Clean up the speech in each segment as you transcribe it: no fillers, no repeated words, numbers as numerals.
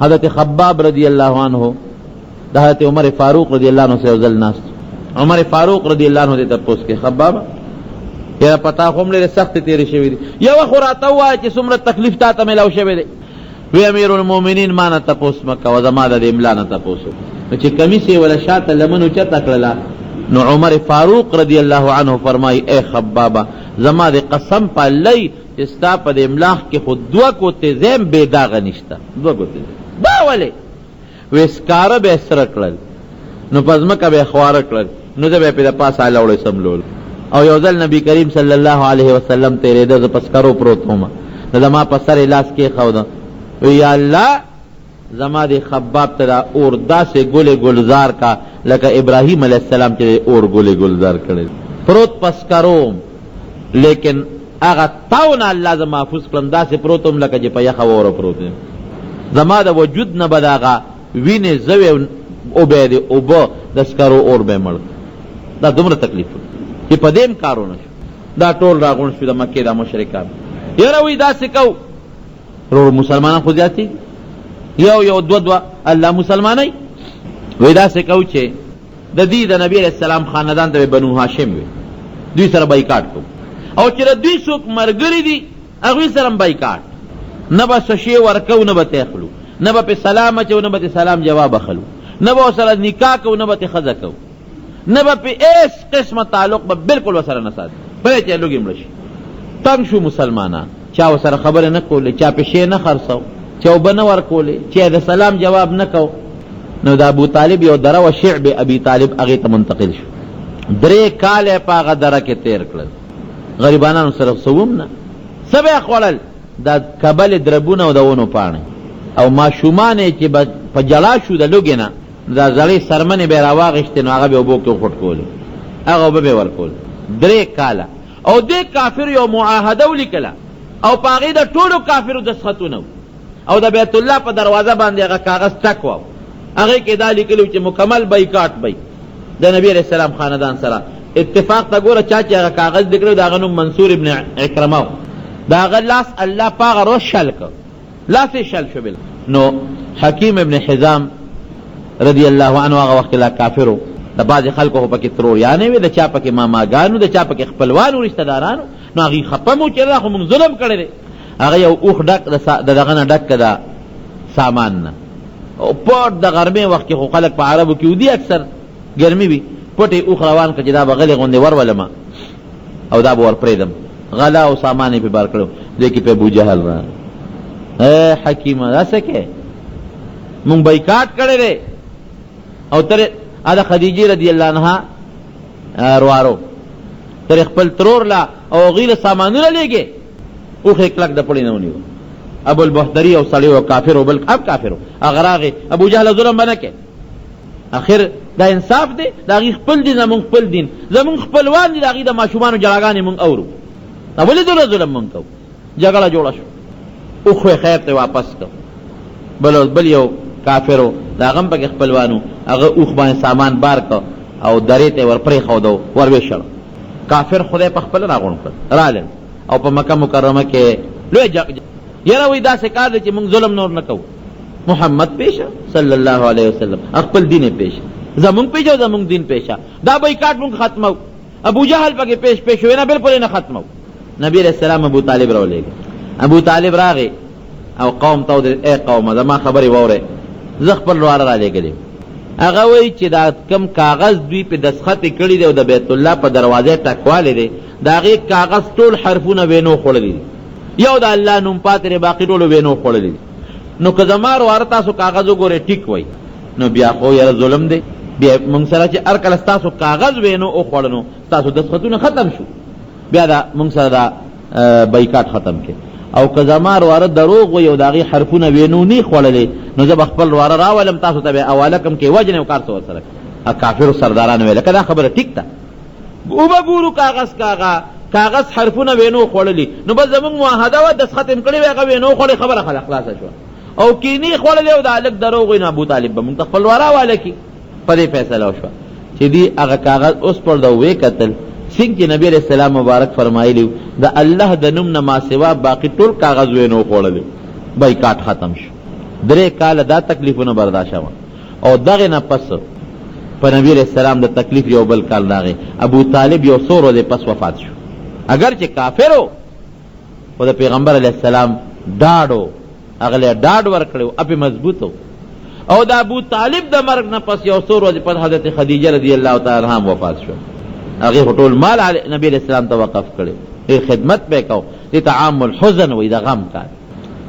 حضرت خباب رضی اللہ عنہ دا حضرت عمر فاروق رضی اللہ عنہ سے وزل ناس عمر فاروق رضی اللہ عنہ دیتا پوس کے خباب یا پتا خوم لے سخت تیری شوی دی یا وخوراتا ہوا ہے چی سمرت تکلیف تا تا ملاو شوی دی وی امیر المومنین مانا تا پوس مکا وزمادا دی املانا تا پوسو چی کمیسی ولا شاعت لمنو چا تکللا نو عمر فاروق رضی اللہ عنہ فرمائی اے خبابا زما دے قسم پا لئی استا پا دے املاح کے خود دوا کو تیزیم بے داغ نشتا دوا کو تیزیم دا والے ویسکار بے سرکلل نو پزمکا بے خوارکلل نو دا بے پیدا پاس آلہ اوڑے سملول او یوزل نبی کریم صلی اللہ علیہ وسلم تیرے دا پسکرو پروت ہوما دا ما پسر الاس کے خودا یا اللہ زما دے خباب تدا اور دا سے گل گلزار کا لکا ابراہیم علیہ السلام کے اور گل گلزار کرے پروت پسکروم لیکن اگا تاونا اللہ زما محفوظ کلم دا سے پروتم لکا جی پا یخوارو پروتم زما دا وجود نبد آگا وین زوی او بید او با دسکرو اور بے ملک دا دمر تکلیف یہ پا دیم کارو نشو دا ٹول راغون شو دا مکی دا مشرکان یا روی دا سکو رو مسلمانان خود جاتی یو دو اللہ مسلمانی وی دا سکو چے دا دی دا نبی علیہ السلام خاندان دا بنو ہاشم وی دوی سر بایکاٹ کو او چرا دوی سوک مرگری دی اگوی سرم بایکاٹ نبا سشی ورکو نبا تیخلو نبا پی سلام چو نبا تی سلام جواب خلو نبا سر نکاح کو نبا تی خزا کو نبا پی ایس قسم تعلق با بالکل وسر نساد پرے چے لوگی مرشی تنگ شو مسلمانا چا وسر خبر نکولے چا پی شی نخرسو چاو بنور کولے چا دا سلام جواب نکو نو دا ابو طالب یو درہ و شعب ابی طالب اغیتا منتقل شو درے کالے پا آغا درہ کے تیر کلل غریبانانو صرف سومنا سب اخوالل دا کبل دربونه او دا ونو پانے او ما شومانے چی پا جلا شو دا لوگینا دا زلی سرمن بے راواغشتے نو آغا بے اوبو کیو خود کولے آغا اوبو بے ورکول درے کالا او دے کافر یو معاہدو لکلا او پاغی دا طولو کافر دسخطو نو او دا بیت اللہ پا دروازہ باندے آغا کاغذ تکواو آغا کے دا لکلو چی مکمل بایکاٹ بای دا نبی علیہ السلام خاندان سرا اتفاق تا گورا چاچی آغا کاغذ دکلو دا آغا نم منصور ابن اکرماو دا آغا لاس اللہ پاغا رو شل کر لاس شل شو بل نو حکیم ابن حزام رضی اللہ عنہ آغا وقت لا کافرو دا بعض خلقو پاکی ترور یانے وی دا چا پاکی ماماگانو دا چا پاکی خپلوانو رشتہ دارانو نو آغی خپمو چر دا خو من ظلم کرده آغا یو اوخ ڈک دا دغن ڈک دا ساماننا پوٹ دا غرمی وقت خو خلق پا عربو کیو دی اکثر گرمی بھی پوٹی اوخ روان کا جدا با غلی غنده ور ولما او دا بور پریدم غلا او سامانی پہ بار کرو دیکھی پہ ابو جہل رہا اے حکیم دا سکے مونگ بایکاٹ کرے رے او تر آدھا خدیجی رضی اللہ عنہ روارو تر اخپل ترور لا او غیل سامانو لے گے اوخ ایک لک دا پڑی نونی ہو ابو البحتری او صلی و کافر ہو بلک اب کافر ہو اگر آگے ابو جہل ظلم بنا کے آخر دا انصاف دے دا غی خپل دین زمون خپل دین زمون خپلوان دی دا غی دا معشومان و جراغانی مونگ اورو دا ولی دو ظلم مونگ کو جگڑا جوڑا شو اوخوی خیر تے واپس کو بل یو کافرو دا غم پاک خپلوانو اگر اوخ بان سامان بار کو او دریتے ور پری خودو ور بیشل کافر خدای پا خپل راغون کر رالن او پا مکہ مکرمہ کے لوی یراوی دا سے کار دے چی مونگ ظلم نور نکو محمد پیشا صلی اللہ علیہ وسلم اخپل دین پیشا زمونگ پیشا زمونگ دین پیشا دا بایکاٹ مونگ ختمو ابو جہل پاک پیش ہوئے نا بالکل نہ ختمو نبی علیہ السلام ابو طالب رو لے گئے ابو طالب راغے او قوم تو دے اے قوم دا ما خبری وورے زخ پر روار را لے گلے اگا وی چی دا کم کاغذ دوی پہ دسخط کردی دے او دا بیت اللہ پہ دروازے تکوالے دے دا غی کاغذ طول حرفون وینو خوڑلی دے یو دا اللہ نم پاتر باقی طولو وینو خوڑلی دے نو کزمار وارتا سو کاغذو گورے ٹک وی نو بیا خو یا ظلم دے بیا منگسرا چی ارکل استاسو کاغذ وینو او خوڑنو استاسو دسخطون ختم شو بیا دا منگسرا دا بایکاٹ ختم کے او کزمار وارد دروغ وی او داغی حرفون وینو نی خوڑلے نو زب اخبر وارد راولم تاسو تبع اوالکم کے وجن او کار سو سرک کافر سرداران ویلے کدا خبر ٹک تا او بگورو کاغذ حرفون وینو خوڑلی نو بس زمان معاہدہ و دس ختم کری ویگا وینو خوڑی خبر خلاص شو او کینی خوڑلی او دا علک دروغ وی نابو طالب با منتقبل وارا والکی پدے فیصلہ شو چی دی اگا کاغذ اس پر دا وی قتل سنگ کی نبی علیہ السلام مبارک فرمائی لیو دا اللہ دا نم نما سوا باقی طول کاغذ وینو خوڑ لیو بایکاٹ ختم شو 3 کاله دا تکلیفونه برداشت و او دغه نه پس په نبی علیہ السلام د تکلیف یو بل کال راغی. ابو طالب یو څو ورځې پس وفات شو، اگر چې کافر و خو د پیغمبر علیہ السلام ډاډو هغه ډاډ ورکړو اپی مضبوطو. او د ابو طالب د مرګ نه پس یو څو ورځې پس حضرت خدیجه رضی الله تعالی عنها وفات شو. هغه ټول مال نبی علیہ السلام ته وقف کړي، خدمت به کو، دې تعام الحزن وې د غم کار.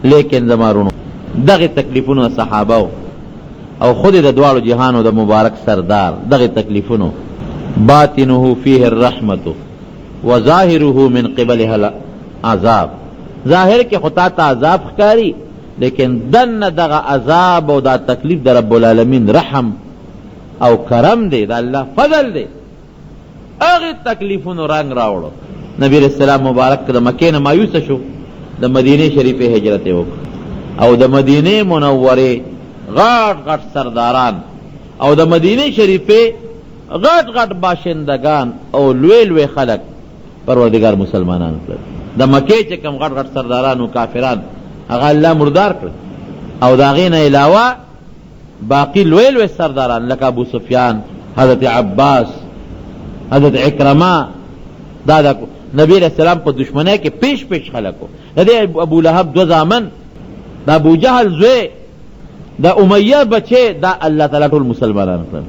لیکن زمارونو دغه تکلیفونو صحابه او خود د دوالو جهانو د مبارک سردار دغه تکلیفونو باطنه فيه الرحمت وظاهره من قبلها العذاب. ظاهر کې خطا ته عذاب ښکاری، لیکن دن دغه عذاب او دا تکلیف د رب العالمین رحم او کرم دی، د الله فضل دی. هغه تکلیفونو رنگ راوړو. نبی رسول الله مبارک د مکې نه مایوس شو، د مدینه شریفه هجرت وکړ او د مدینه منوره غټ غټ سرداران او د مدینه شریفه غټ غټ باشندگان او لوی لوی خلق پروردگار مسلمانان کړ. د مکې چې کوم غټ غټ سرداران او کافران هغه الله مردار کړ او دا غین علاوه باقی لوی لوی سرداران لکه ابو سفیان، حضرت عباس، حضرت عکرمه، دا نبی علیہ السلام په دشمنی کې پیش پیش خلقو. د ابو لهب 2 زامن، د ابو جهل زوی، د امیہ بچه، دا الله تعالی ټول مسلمانان کړل.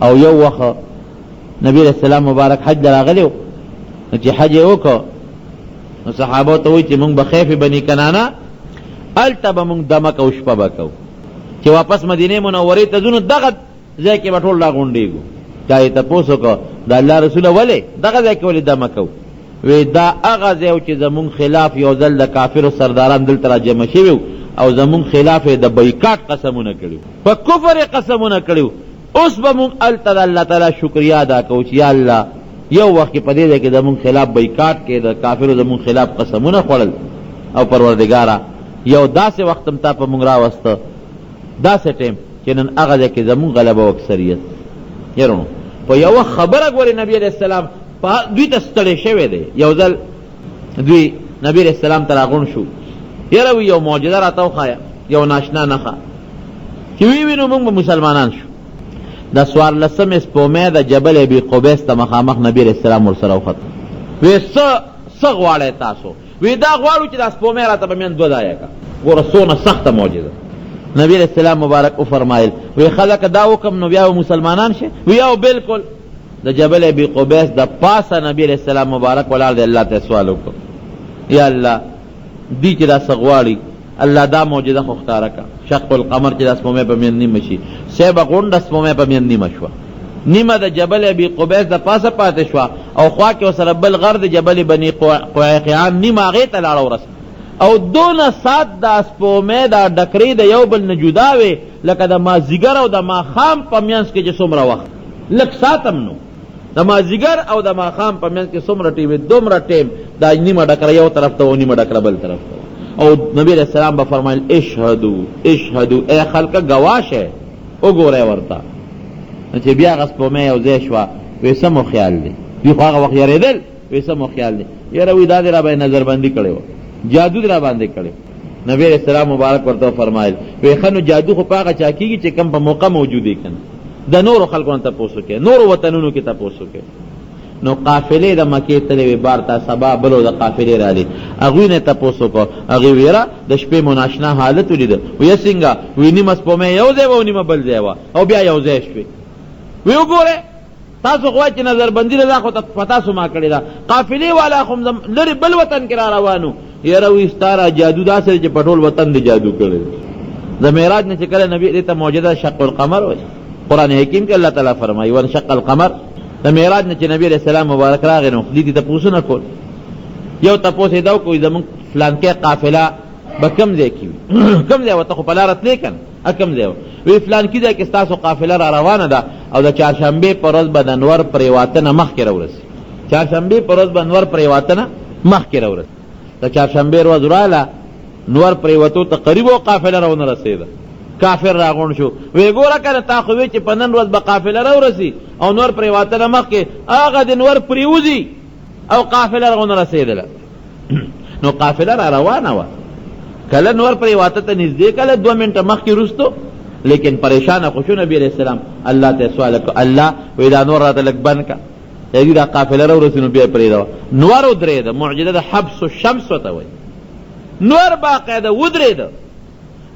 او یو وخت نبی علیہ السلام مبارک حج راغلیو، چې حج وکړو نو صحابه ته وایي چې مونږ به خیف بني کنانه الته به مونږ دمه کو شپه به کو، چې واپس مدینه منورې ته ځو نو دغه ځای کې به ټول راغونډېږو. چا یې تپوس وکړو د الله رسوله ولې دغه ځای کې ولې دمه کو؟ وی دا هغه ځای چې زمونږ خلاف یو ځل د کافرو سرداران دلته را جمع شوي او زمونږ خلاف د بایکاټ قسمونه کړي، په کفر قسمونه کړي. اوس به مونږ الته د الله تعالی شکریا ادا کوو چې یا الله یو وخت په دې ځای کې زمونږ خلاف بایکاټ کې د کافرو زمونږ خلاف قسمونه خوړل، او پروردګاره یو داسې وخت هم تا په مونږ راوسته، داسې ټیم چې نن هغه ځای کې زمونږ غلبه او اکثریت. یارونو په یو خبره ګورې نبی علیہ السلام دوی ته ستړی شوی دی. یو ځل دوی نبی علیہ السلام ته راغونډ شو، یاره وی یو معجزه راته وښایه، یو ناشنا نښه چې وی وینو موږ به مسلمانان شو. د 14 سپومې د جبل ابي قبیس ته مخامخ نبی علیہ السلام ورسره وخت. وی څه غواړئ تاسو؟ وی دا غواړو چې د سپومې راته به مین 2 ځایه کا. ګوره څونه سخته معجزه. نبی علیہ السلام مبارک وفرمایل وی خلک دا وکم نو بیا مسلمانان شي؟ وی او بالکل. د جبل ابي قبیس د پاسه نبی علیہ السلام مبارک ولاړ دی، الله ته سوال وکړ یا الله دی چې دا سغواړي الله دا معجزه خو ښکاره کا. شق القمر چې د سپومې په مین نیمه شي، سیبه غونډه سپومې په مین نیمه شوه، نیمه د جبل ابي قبیس د پاسه پاتې شوه او خوا کې ورسره بل غر د جبل بني قعقاع نیمه هغې ته لاړه ورسه. او دونه سات د سپومې دا ډکرې د یو بل نه جدا وې لکه د مازدیګر او د ماښام په منځ کې چې څومره وخت، لږ ساعت هم نو، د مازدیګر او د ماښام په منځ کې څومره ټیم، دومره ټیم دا نیمه ډکره یو طرف ته او نیمه ډکره بل طرف ته. او نبی علیہ السلام به فرمایل اشهدو اشهدو، ای خلکه ګواه شئ، وګورئ ورته. چې بیا هغه سپومې یو ځای شوه، وی څه مو خیال دی؟ دوی خو هغه وخت یارېدل، وی څه مو خیال دی؟ یاره وی دا دې را باندې نظربندي کړې وه، جادو دې را باندې کړې. نبی علیہ السلام مبارک ورته فرمایل وی ښه نو جادو خو په هغه چا کېږي چې کوم په موقع موجود وي که نه، د نورو خلکو نه تپوس وکړې، نورو وطنونو کې تپوس وکړې. نو قافلې د مکې تلې وې بار ته سبا بلو د قافلې راغلې، هغوی نه تپوس وکړو، هغې ویره د شپې مو ناشنا حالت ولیده. ویه څنګه؟ وی نیمه سپومې یو ځای وه او نیمه بل ځای وه او بیا یو ځای شوې. وی وګورئ تاسو خو وایئ چې نظربندي ده، دا خو په تاسو ما کړې ده، قافلې والا خو لرې بل وطن کې را روانو. یاره وی ستا را جادو داسې دی چې په ټول وطن د جادو کړی. د معراج نه چې کله نبي دې ته معجزه شق القمر وایي، قرآن حکیم کې الله تعالی فرمایي وانشق القمر. د معراج نه چې نبی علیہ السلام مبارک راغی نو دې ته تپوسونه کول. یو تپوس یې دا وکړو زمونږ فلانکې قافله به کوم ځای کې وي؟ کوم ځای وه؟ ته خو په لاره تلې که نه، کوم ځای وه؟ وی فلانکي ځای کې ستاسو قافله را روانه ده او د چهارشنبې په ورځ به د انور پرېواته نه مخکې راورسي. چهارشنبې په ورځ به انور پرېواته نه مخکې راورسي. د چهارشنبې ورځ راله نور پرېوتو ته قریب و قافله راونه رسېده. کافر راغونډ شو، وی ګوره کنه تا خو وی چې په نن ورځ به قافله راورسي او نور پرېواته نه مخکې هغه د نور پرېوځي او قافله راونه رسېدله. نو قافله را روانه وه کله نور پرې واته ته نږدې کله 2 منټه مخکې وروستو لیکن پریشانه خو شو نبی علیہ السلام الله ته سوال وکړ الله وی دا نور راته لږ بند کا هغې دا قافله راورسې نو بیا یې پرېږده نور ودرېده معجزه د حبس الشمس ورته وایي نور باقاعده ودرېده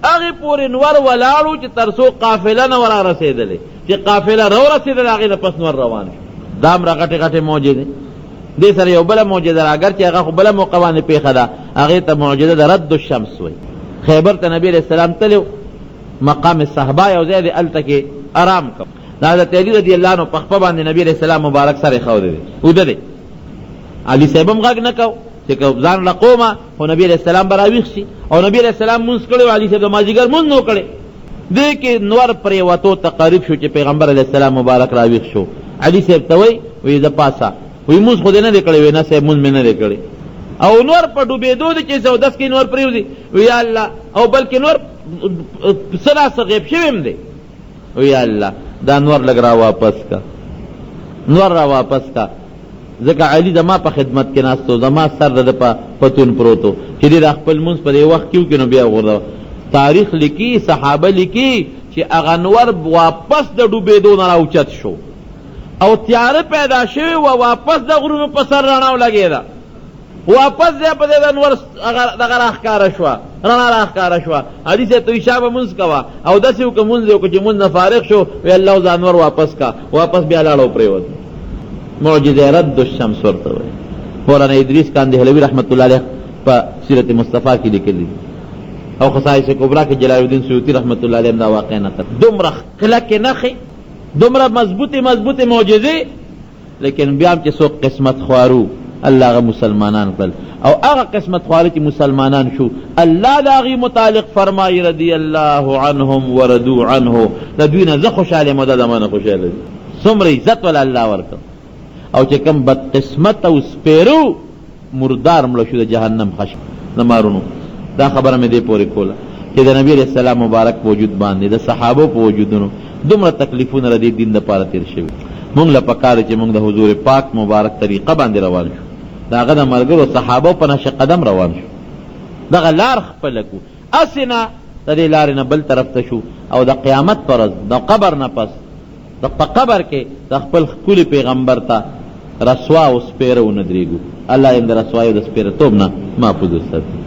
هغې پورې نور ولاړو چې تر څو قافله نه ورارسېدلې چې قافله راورسېدله هغې نه پس نور روان شو دا هم را غټې غټې معجزې دې سره یو بله معجزه ده اگر چې هغه خو بله موقع باندې پېښه ده هغې ته معجزه د رد الشمس وایي خیبر ته نبي علیه السلام تللی مقام صحبا یو ځای دی هلته کې ارام کړ د حضرت علي رضی الله عنه په خپه باندې نبي علیه السلام مبارک سر یې ښودی دی اوده دی علي صاحب هم غږ نه کو چې که ځان لقومه خو نبي علیه السلام به راویښ شي او نبي علیه السلام مونځ کړی علي صاحب د مازدیګر مونځ نه کړی دې کې نور پرېوتو ته قریب شو چې پیغمبر علیه السلام مبارک راویښ شو علي صاحب ته وایي د پاسه وی مونځ خو دې نه دی کړی وی نه صاحب مونځ مې نه دی کړی او نور په ډوبېدو دی چې 14 کې نور پرېوځي وی یا الله او بلکې نور څه راسه غیب شوی هم دی وی یا الله دا نور لږ را واپس کا نور را واپس کا ځکه علي زما په خدمت کې ناستو زما سر د په پتون پروتو چې دې د خپل مونځ په دې وخت کې وکړي نو بیا غورځوه تاریخ لیکي صحابه لیکي چې هغه نور واپس د ډوبېدو نه راوچت شو او تیاره پیدا شوی و واپس د غرونو په سر رڼا ولګېده واپس ځای په دې د نور دغه راښکاره شوه رڼا راښکاره شوه علي صاحب ته وایي شا به مونځ کوه او داسې وکړه مونځ یې وکړه چې مونځ نه فارغ شو وی الله ځان ور واپس کا واپس بیا لاړ او پرېوت معجزه رد الشمس ورته وایي مولانا ادریس کاندهلوي رحمت الله علیه په سیرت مصطفی کې لیکلي او خصائص کبرا کې جلال الدین سیوطي رحمت الله علیه دا واقع نقل دومره کلکې نښې دومره مضبوطې معجزې لیکن بیا هم چې څوک قسمت خوارو الله هغه مسلمانان کړل او هغه قسمت خواري چې مسلمانان شو الله د هغې متعلق فرمایي رضی الله عنهم وردو عنه د دوی نه زه خوشحاله یم او دا زما نه خوشحاله دي څومره عزت ولا الله ورکړ او چې کوم بد قسمت او سپیرو مردار مړه شو د جهنم خشم د مارونو دا خبره مې دې پورې کوله چې د نبي علیه السلام مبارک په وجود باندې د صحابو په وجودونو دومره تکلیفونه د دې دین دپاره تېر شوي مونږ له پکار چې مونږ د حضور پاک مبارک طریقه باندې روان شو د هغه د ملګرو صحابو په نقش قدم روان شو دغه لار خپله کړو هسې نه د دې لارې نه بل طرف ته شو او د قیامت پر ورځ د قبر نه پس په قبر کې د خپل ښکلي پیغمبر ته رسوا او سپیره ونه درېږو الله یم د رسوایي او د سپیرهتوب نه محفوظ وساتي